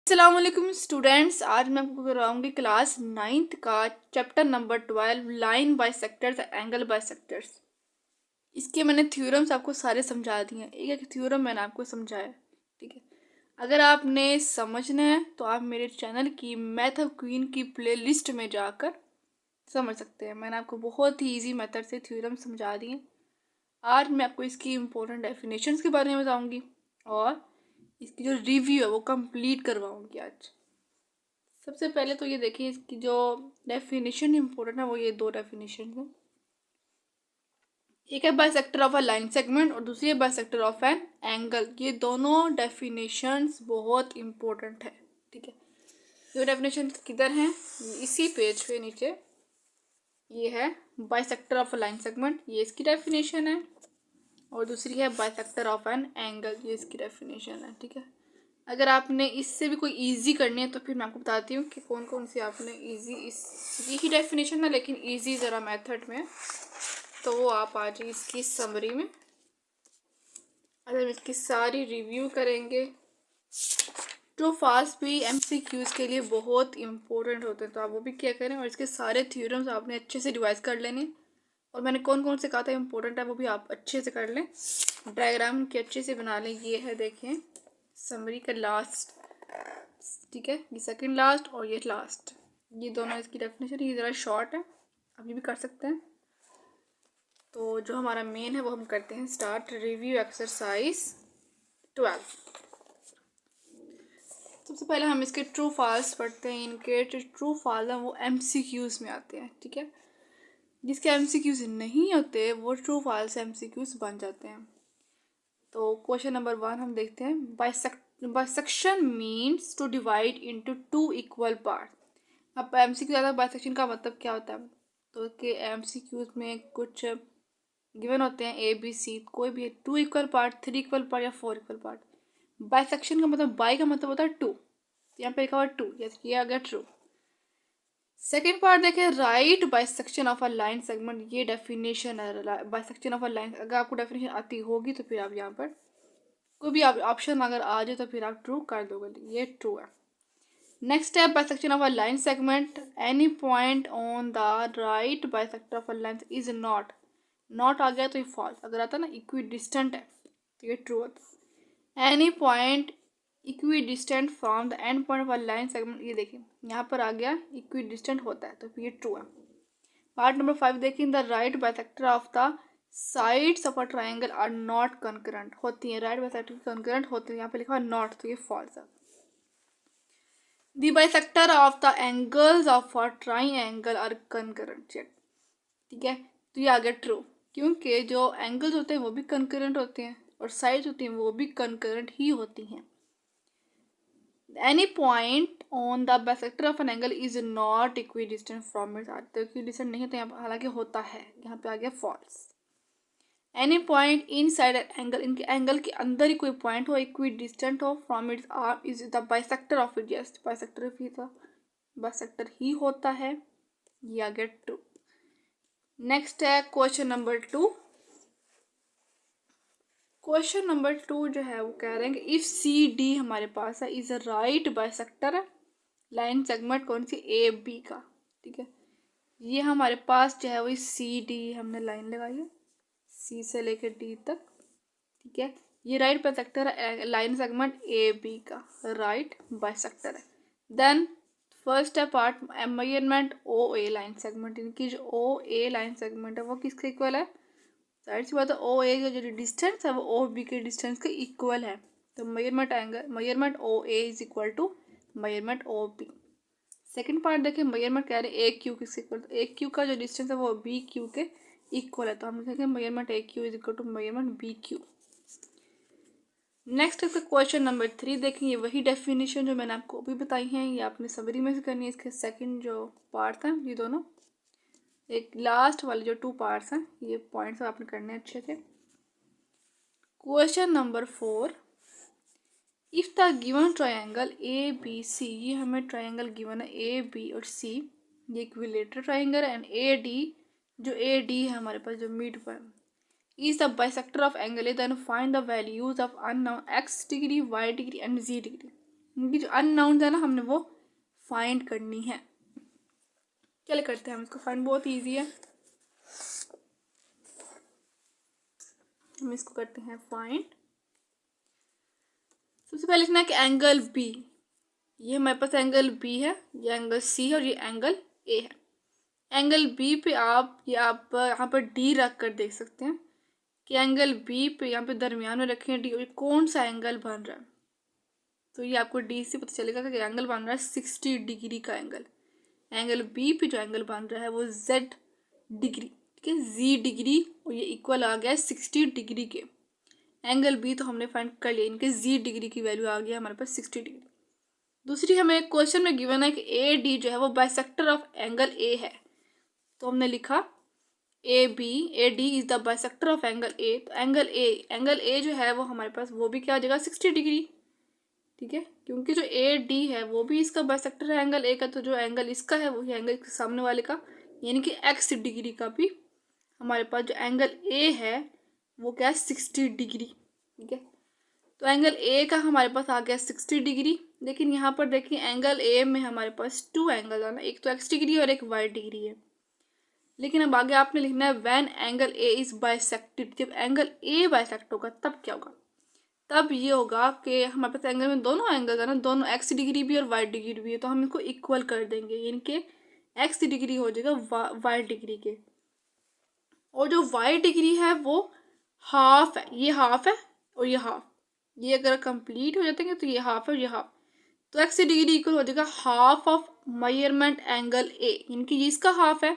अस्सलाम वालेकुम स्टूडेंट्स। आज मैं आपको कराऊंगी क्लास 9th का chapter number 12 line bisectors angle bisectors. इसके मैंने थ्योरम्स आपको सारे समझा दिए हैं। एक एक थ्योरम मैंने आपको समझाया, ठीक है। अगर आपने समझना है तो आप मेरे चैनल की मैथ ऑफ क्वीन की प्ले लिस्ट में जाकर समझ सकते हैं। मैंने आपको बहुत ही ईजी मेथड से थ्योरम समझा दिए। आज मैं आपको इसकी इम्पोर्टेंट डेफिनेशंस के बारे में बताऊंगी और इसकी जो रिव्यू है वो कंप्लीट करवाऊंगी आज। सबसे पहले तो ये देखिए, इसकी जो डेफिनेशन इम्पोर्टेंट है वो ये दो डेफिनेशन है। एक है bisector of a line segment और दूसरी है बाइसेक्टर ऑफ एन एंगल। ये दोनों डेफिनेशंस बहुत इम्पोर्टेंट है, ठीक है। जो डेफिनेशन किधर हैं, इसी पेज पे नीचे ये है bisector of a line segment, ये इसकी डेफिनेशन है। और दूसरी है बाइसेक्टर ऑफ एन एंगल, ये इसकी डेफिनेशन है, ठीक है। अगर आपने इससे भी कोई इजी करनी है तो फिर मैं आपको बताती हूँ कि कौन कौन सी आपने इजी, इस यही डेफिनेशन है लेकिन इजी ज़रा मेथड में, तो वो आप आ जाइए इसकी समरी में। अगर हम इसकी सारी रिव्यू करेंगे, ट्रू फॉल्स भी एमसीक्यूज़ के लिए बहुत इंपॉर्टेंट होते हैं, तो आप वो भी क्या करें और इसके सारे थ्योरम्स आपने अच्छे से रिवाइज कर लेने। और मैंने कौन कौन से कहा था इम्पोर्टेंट है वो भी आप अच्छे से कर लें, डायग्राम के अच्छे से बना लें। ये है देखिए समरी का लास्ट, ठीक है, ये सेकंड लास्ट और ये लास्ट, ये दोनों इसकी डेफिनेशन। ये ज़रा शॉर्ट है, आप ये भी कर सकते हैं। तो जो हमारा मेन है वो हम करते हैं स्टार्ट। Review exercise 12। सबसे पहले हम इसके ट्रू फॉल्स पढ़ते हैं। इनके जो ट्रू फॉल्स हैं वो एमसीक्यूज़ में आते हैं, ठीक है। जिसके एमसीक्यूज़ नहीं होते वो ट्रू फॉल्स एमसीक्यूज़ बन जाते हैं। तो क्वेश्चन नंबर 1 हम देखते हैं। Bisection means to divide into two equal part. अब एमसीक्यू ज़्यादा बाइसेक्शन का मतलब क्या होता है, तो कि एमसीक्यूज में कुछ गिवन होते हैं ए बी सी, कोई भी 2 इक्वल पार्ट, 3 इक्वल पार्ट या 4 इक्वल पार्ट। बाइसेक्शन का मतलब, बाई का मतलब होता है 2, यहाँ पे लिखा हुआ 2, ये आ गया ट्रू। सेकेंड पार्ट देखें, right bisection of a line segment, ये डेफिनेशन है बाइसेक्शन ऑफ अ लाइन। अगर आपको डेफिनेशन आती होगी तो फिर आप यहाँ पर कोई भी ऑप्शन अगर आ जाए तो फिर आप ट्रू कर दोगे, ये ट्रू है। नेक्स्ट है bisection of a line segment, any point on the right bisector of a line is not, not आ गया तो ये फॉल्स। अगर आता ना इक्वी डिस्टेंट है तो ये ट्रू होता है। Any point equi distant from the end point of a line segment, ये देखिए यहाँ पर आ गया इक्वी डिस्टेंट होता है तो फिर ये ट्रू है। पार्ट नंबर 5 देखिए, the right bisector of the sides of a triangle are not concurrent, होती हैं राइट बाइसेक्टर कंकरेंट होते हैं, यहाँ पे लिखा है नॉट तो ये फॉल्स है। The bisector of the angles of a triangle are concurrent, check, ठीक है। तो ये आ गया ट्रू, क्योंकि जो एंगल्स होते हैं वो भी कंकरेंट होते हैं और साइड्स होती हैं वो भी कंकरेंट ही होती हैं। Any point on the bisector of an angle is not equidistant from its, तो इक्विडिस्टेंट नहीं होता यहाँ, हालांकि होता है, यहाँ पे आ गया false. Any point inside angle, इनके एंगल के अंदर ही कोई पॉइंट हो इक्वी डिस्टेंट हो from its arm is the bisector of it, yes bisector ही था, बाइसेक्टर ही होता है, ये आ गया ट्रू। नेक्स्ट है क्वेश्चन नंबर 2। क्वेश्चन नंबर 2 जो है वो कह रहे हैं कि इफ सी डी हमारे पास है इज अ राइट बाइसेक्टर है लाइन सेगमेंट कौन सी, ए बी का, ठीक है। ये हमारे पास जो है वो सी डी हमने लाइन लगाई है सी से लेकर डी तक, ठीक है। ये राइट बाइसेक्टर है लाइन सेगमेंट ए बी का, राइट बाइसेक्टर है। देन फर्स्ट है पार्ट मेजरमेंट ओ ए लाइन सेगमेंट, इनकी जो ओ ए लाइन सेगमेंट है वो किसके इक्वल है, जाहिर सी बात है ओ ए का जो डिस्टेंस है वो ओ बी के डिस्टेंस के इक्वल है। तो measurement angle measurement O A is equal to measurement O B. Second part देखें, मेजरमेंट कह रहे हैं ए क्यू किसके इक्वल, ए क्यू का जो डिस्टेंस है वो बी क्यू के इक्वल है, तो हम लिखेंगे measurement A Q is equal to measurement B Q. Next है क्वेश्चन नंबर 3 देखेंगे, वही डेफिनेशन जो मैंने आपको अभी बताई हैं ये आपने समरी में से करनी है। इसके सेकंड जो पार्ट हैं ये दोनों, एक लास्ट वाले जो 2 पार्ट्स हैं ये पॉइंट्स आपने करने अच्छे से। Question number 4, if the given triangle A B C, ये हमें ट्रायंगल गिवन है ए बी और सी, ये equilateral triangle and A D, जो ए डी है हमारे पास जो मिड पर is the bisector of angle A, then find the values of unknown x degree, y degree and z degree। इनकी जो अननाउन है ना हमने वो फाइंड करनी है। चलिए करते हैं हम इसको फाइंड, बहुत ईजी है। हम इसको करते हैं फाइंड। सबसे पहले लिखना है कि एंगल बी, ये हमारे पास एंगल बी है, ये एंगल सी है और ये एंगल ए है। एंगल बी पे आप यहाँ पर डी रख कर देख सकते हैं कि एंगल बी पे यहाँ पे दरमियान में रखें डी, और कौन सा एंगल बन रहा है। तो ये आपको डी से पता चलेगा कि एंगल बन रहा है 60 डिग्री का एंगल। एंगल बी पे जो एंगल बन रहा है वो जेड डिग्री, ठीक है, जी डिग्री, और ये इक्वल आ गया 60 डिग्री के। एंगल बी तो हमने फाइंड कर लिया, इनके जी डिग्री की वैल्यू आ गई हमारे पास 60 डिग्री। दूसरी हमें क्वेश्चन में गिवन है कि ए डी जो है वो बाइसेक्टर ऑफ एंगल ए है। तो हमने लिखा A D is the bisector of angle A. तो एंगल ए जो है वो हमारे पास वो भी क्या आ जाएगा 60 डिग्री, ठीक है, क्योंकि जो ए डी है वो भी इसका बाइसेक्टर है एंगल ए का। तो जो एंगल इसका है वही एंगल सामने वाले का, यानी कि एक्स डिग्री का भी हमारे पास जो एंगल ए है वो क्या है 60 डिग्री, ठीक है। तो एंगल ए का हमारे पास आ गया 60 डिग्री। लेकिन यहाँ पर देखिए एंगल ए में हमारे पास 2 एंगल है ना, एक तो एक्स डिग्री और एक वाई डिग्री है। लेकिन अब आगे आपने लिखना है when angle A is bisected, जब एंगल ए बाइसेक्ट होगा तब क्या होगा। तब ये होगा कि हमारे पास एंगल में दोनों एंगल है ना, दोनों एक्स डिग्री भी और वाई डिग्री भी है, तो हम इनको इक्वल कर देंगे। इनके एक्स डिग्री हो जाएगा वाई डिग्री के, और जो वाई डिग्री है वो हाफ है, ये हाफ है और ये हाफ, ये अगर कंप्लीट हो जाते हैं तो ये हाफ है और ये हाफ। तो एक्स डिग्री इक्वल हो जाएगा हाफ ऑफ मेजरमेंट एंगल ए, इनकी ये इसका हाफ है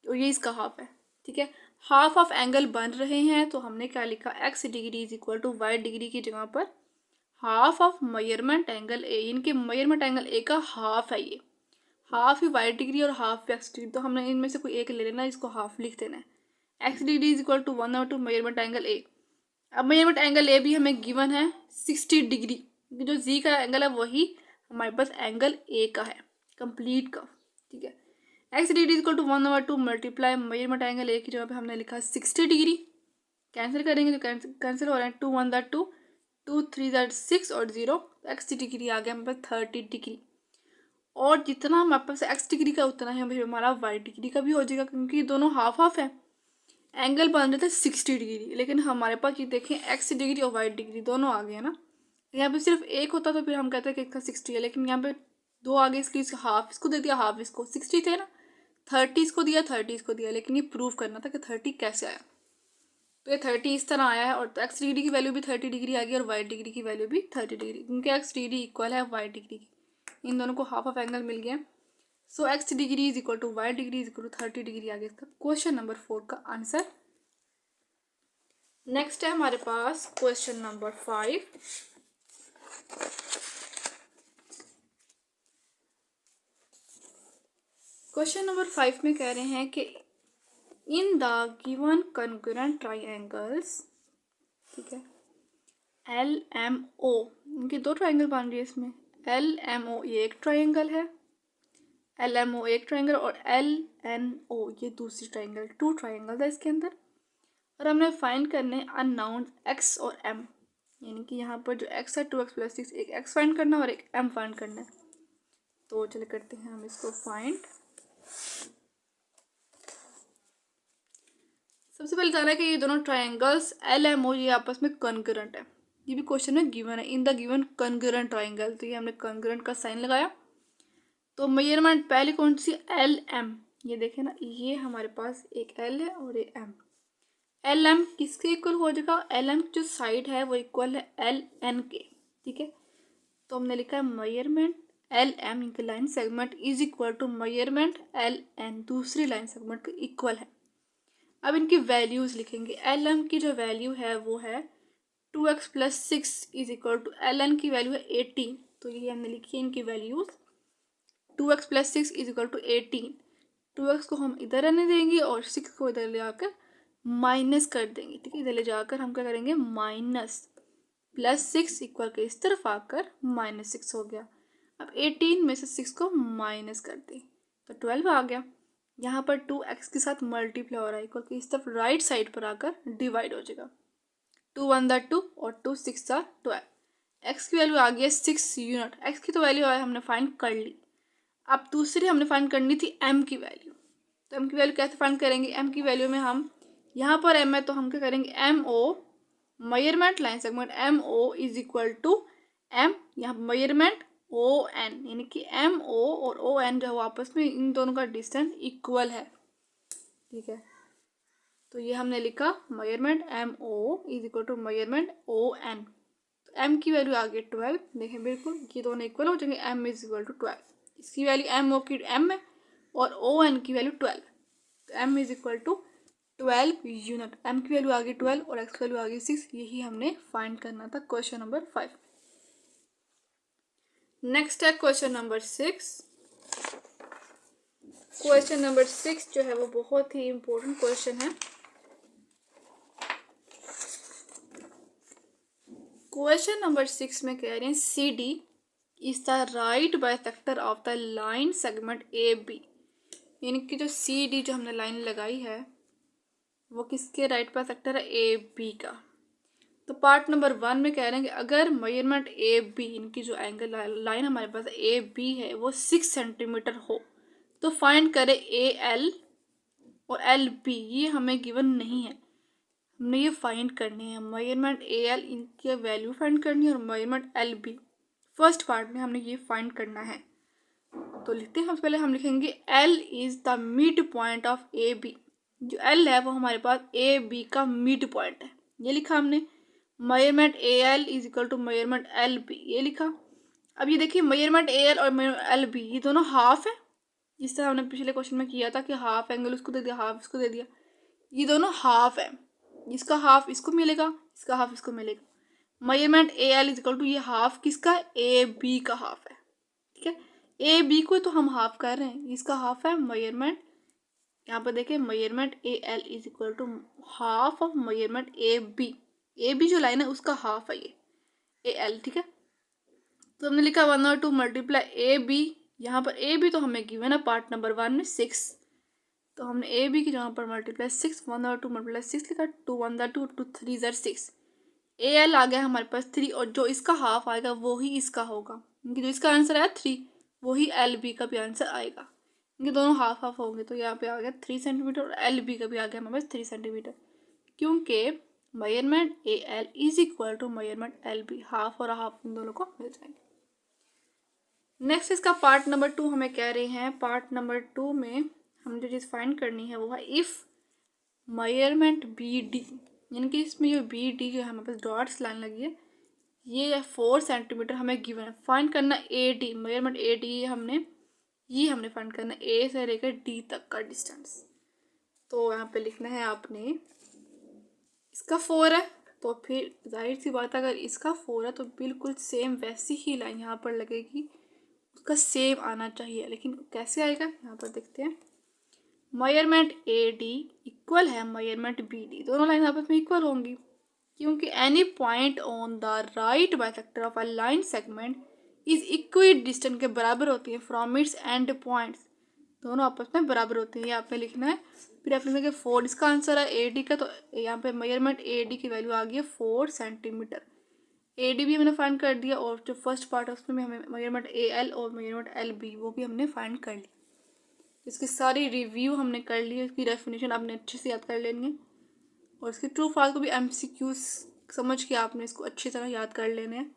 और ये इसका हाफ है, ठीक है। हाफ ऑफ एंगल बन रहे हैं तो हमने क्या लिखा, x degree is equal to y degree की जगह पर half of measurement angle A. इनके मेजरमेंट एंगल ए का हाफ है, ये हाफ ही वाई डिग्री और हाफ एक्स डिग्री, तो हमने इनमें से कोई एक ले लेना, इसको हाफ लिख देना है। X degree is equal to 1/2 measurement angle A. अब मेजरमेंट एंगल ए भी हमें गिवन है 60 डिग्री, जो जी का एंगल है वही हमारे पास एंगल ए का है कंप्लीट का, ठीक है। X degree equal to 1/2 multiply measurement angle A की जगह पे हमने लिखा 60 डिग्री। कैंसिल करेंगे तो कैंसिल हो रहा है, 2 1 2 3 6 और 0, एक्स डिग्री आ गया हमारे पास 30 डिग्री। और जितना हमारे पास एक्स डिग्री का उतना ही हमारा वाई डिग्री का भी हो जाएगा, क्योंकि दोनों हाफ हाफ है। एंगल बन रहे थे 60 डिग्री, लेकिन हमारे पास ये देखें एक्स डिग्री और वाई डिग्री दोनों आ गए ना। यहाँ पे सिर्फ एक होता तो फिर हम कहते हैं कि इसका 60 है, लेकिन यहाँ पे दो आगे इसकी हाफ इसको दे दिया, हाफ इसको, 60 थे ना, 30 इसको दिया, 30 इसको दिया, लेकिन ये प्रूव करना था कि 30 कैसे आया। तो ये 30 इस तरह आया है, और तो एक्स डिग्री की वैल्यू भी 30 डिग्री आ गई और वाई डिग्री की वैल्यू भी 30 डिग्री, क्योंकि एक्स डिग्री इक्वल है वाई डिग्री की, इन दोनों को हाफ ऑफ एंगल मिल गया। So x degree is equal to y degree is equal to 30 degree आ गया इसका क्वेश्चन नंबर 4 का आंसर। नेक्स्ट है हमारे पास क्वेश्चन नंबर 5। क्वेश्चन नंबर 5 में कह रहे हैं कि in the given congruent triangles, ठीक है, एल एम ओ, इनके दो ट्राइंगल बन रही है इसमें, एल एम ओ ये एक ट्राइंगल है, एल एम ओ एक ट्राइंगल, और एल एन ओ ये दूसरी ट्राइंगल, 2 ट्राइंगल है इसके अंदर। और हमने फाइंड करने अननाउन एक्स और एम, यानी कि यहाँ पर जो एक्स है 2x + 6, एक एक्स फाइंड करना और एक एम फाइंड करना है। तो चलिए करते हैं हम इसको फाइंड। सबसे पहले जाना है कि ये दोनों ट्राइंगल्स एल एम ओ ये आपस में कॉन्ग्रुएंट है, ये भी क्वेश्चन में गिवन है, in the given congruent triangle. तो ये हमने कॉन्ग्रुएंट का साइन लगाया। तो मेजरमेंट पहले कौन सी, एल एम, ये देखें ना, ये हमारे पास एक एल है और एक एम। एल एम किसके इक्वल हो जाएगा, एल एम जो साइड है वो इक्वल है एल एन के, ठीक है। तो हमने लिखा है मेजरमेंट एल एम इनके line segment is equal to measurement L N दूसरी लाइन सेगमेंट के इक्वल है। अब इनकी वैल्यूज लिखेंगे। एल एम की जो वैल्यू है वो है 2x + 6 is equal to, L N की वैल्यू है 18, तो ये हमने लिखी है इनकी values, 2x + 6 is equal to 18। 2x को हम इधर रहने देंगे और 6 को इधर ले आकर माइनस कर देंगे, ठीक है। इधर ले जाकर हम क्या करेंगे, माइनस +6 इक्वल के इस तरफ आकर -6 हो गया। अब 18 में से 6 को माइनस कर दें तो 12 आ गया। यहाँ पर 2x के साथ मल्टीप्लाई हो रहा है, इक्वल के इस तरफ राइट साइड पर आकर डिवाइड हो जाएगा। 2 1 2 और 2 6 12। एक्स की वैल्यू आ गई है 6 यूनिट। एक्स की तो वैल्यू हमने फाइंड कर ली। अब दूसरी हमने फाइंड करनी थी एम की वैल्यू। तो एम की वैल्यू कैसे फाइंड करेंगे? एम की वैल्यू में हम यहाँ पर एम है तो हम क्या करेंगे, M O measurement line segment M O is equal to m, यहाँ मेजरमेंट ओ एन, यानी कि एम ओ और ओ एन जो है आपस में इन दोनों का डिस्टेंस इक्वल है। ठीक है, तो ये हमने लिखा measurement M O is equal to measurement O N. तो एम की वैल्यू आ गई 12। देखें बिल्कुल ये दोनों इक्वल हो जाएंगे, एम इज इक्वल टू 12। इसकी वैल्यू एम ओ की एम है और ओ एन की वैल्यू 12। तो m is equal to 12 unit. M की वैल्यू आ गई 12 और एक्स की वैल्यू आ गई 6। यही हमने फाइंड करना था क्वेश्चन नंबर 5। नेक्स्ट है क्वेश्चन नंबर 6। क्वेश्चन नंबर 6 जो है वो बहुत ही इंपॉर्टेंट क्वेश्चन है। क्वेश्चन नंबर 6 में कह रहे हैं C D is the right bisector of the line segment A B, यानी कि जो सी डी जो हमने लाइन लगाई है वो किसके राइट बाइसेक्टर है? ए बी का। तो पार्ट नंबर 1 में कह रहे हैं कि अगर मेजरमेंट ए बी, इनकी जो एंगल लाइन हमारे पास ए बी है वो 6 सेंटीमीटर हो तो फाइंड करें ए एल और एल बी। ये हमें गिवन नहीं है, हमने ये फाइंड करनी है। मेजरमेंट ए एल इनकी वैल्यू फाइंड करनी है और measurement L B first part में हमने ये फाइंड करना है। तो लिखते हैं, सबसे पहले हम लिखेंगे L is the mid point of A B. जो एल है वो हमारे पास ए बी का मिड पॉइंट है, ये लिखा हमने। Measurement A L is equal to measurement L B, ये लिखा। अब ये देखिए मेजरमेंट ए एल और मेजरमेंट एल बी ये दोनों हाफ है, जिस तरह हमने पिछले क्वेश्चन में किया था कि हाफ एंगल उसको दे दिया, हाफ इसको दे दिया। ये दोनों हाफ है, इसका हाफ इसको मिलेगा, इसका हाफ इसको मिलेगा। Measurement A L is equal to ये हाफ किसका? ए बी का हाफ है। ठीक है, ए बी को तो हम हाफ कर रहे हैं, इसका हाफ है मेजरमेंट। यहाँ पर देखें measurement A L is equal to half of measurement A B. A B जो लाइन है उसका हाफ है ये ए एल। ठीक है, तो हमने लिखा 1/2 मल्टीप्लाई ए बी। यहाँ पर ए बी तो हमें गिवन है पार्ट नंबर 1 में 6, तो हमने ए बी की जहाँ पर मल्टीप्लाई 6 1/2 मल्टीप्लाई 6 लिखा। 2 1/2 2 3 ज़र 6। ए एल आ गया हमारे पास 3 और जो इसका हाफ आएगा वो ही इसका होगा, क्योंकि जो इसका आंसर आया 3 वही एल बी का भी आंसर आएगा, क्योंकि दोनों हाफ हाफ होंगे। तो यहाँ पे आ गया 3 सेंटीमीटर और एल बी का भी आ गया हमारे पास 3 सेंटीमीटर, क्योंकि measurement A L is equal to measurement L B, half और हाफ इन दोनों को मिल जाएंगे। नेक्स्ट इसका पार्ट नंबर 2 हमें कह रहे हैं। पार्ट नंबर 2 में हम जो चीज़ फाइंड करनी है वो है इफ़ मेजरमेंट बी डी, यानी कि इसमें जो बी डी जो है हमारे पास डॉट्स लाइन लगी है, ये 4 सेंटीमीटर हमें गिवन है। फाइंड करना A D, measurement A D ये हमने फाइंड करना ए से लेकर डी तक का डिस्टेंस। तो यहाँ पे लिखना है आपने, इसका 4 है तो फिर जाहिर सी बात है अगर इसका 4 है तो बिल्कुल सेम वैसी ही लाइन यहाँ पर लगेगी, उसका सेम आना चाहिए। लेकिन कैसे आएगा यहाँ पर देखते हैं। मेजरमेंट ए डी इक्वल है मेजरमेंट बी डी, दोनों लाइन आपस में इक्वल होंगी, क्योंकि any point on the right bisector of a line segment is equi distant के बराबर होती है फ्रॉम इट्स एंड पॉइंट्स, दोनों आपस में बराबर होती है। ये आपने लिखना है। फिर आपने लिखा 4, इसका आंसर है ए डी का, तो यहाँ पे मेजरमेंट ए डी की वैल्यू आ गई है 4 सेंटीमीटर। ए डी भी हमने फाइंड कर दिया और जो फर्स्ट पार्ट है उसमें हमें मेजरमेंट ए एल और मेजरमेंट एल बी वो भी हमने फाइंड कर ली। इसकी सारी रिव्यू हमने कर ली है, इसकी डेफिनेशन आपने अच्छे से याद कर लेनी है और इसके ट्रू फॉल्स को भी एमसीक्यूज समझ के आपने इसको अच्छी तरह याद कर लेने हैं।